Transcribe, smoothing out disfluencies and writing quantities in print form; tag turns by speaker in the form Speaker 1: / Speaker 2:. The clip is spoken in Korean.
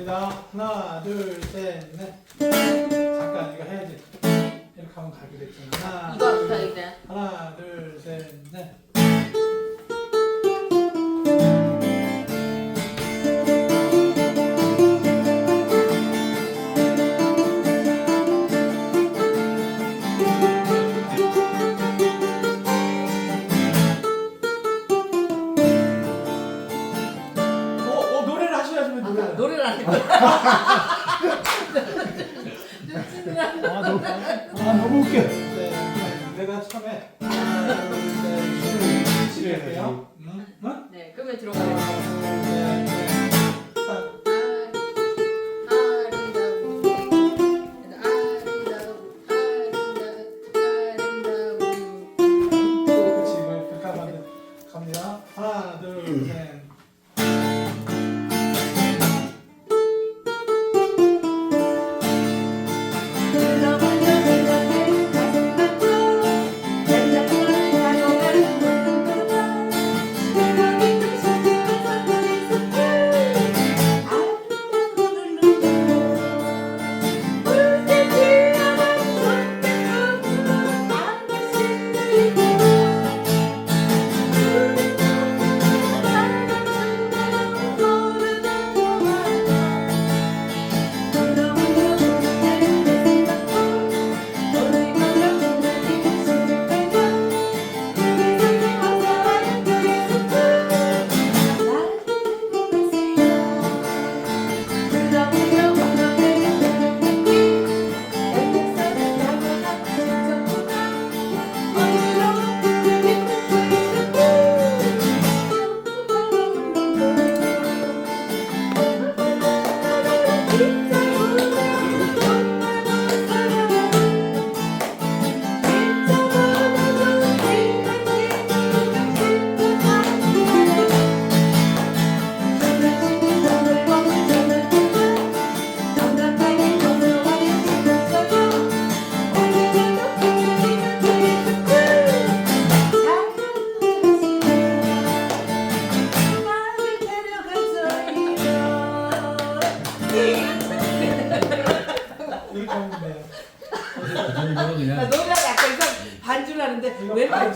Speaker 1: 갑니다. 하나, 둘, 셋, 넷. 잠깐 이거 해야지. 이렇게 하면 가게 됐잖아.
Speaker 2: 이거부터 이제.
Speaker 1: 하나, 둘, 셋, 넷. 노래를 하셔야지.
Speaker 2: 노래를 안 해.
Speaker 1: 너무 웃겨. 네, 내가 처음에 하나, 둘, 셋, 넷 할게요. 응?
Speaker 2: 네, 그러면 들어가요.
Speaker 1: 갑니다. 하나, 둘, 셋.
Speaker 2: 노래가 약간 반줄 하는데 왜 뭐가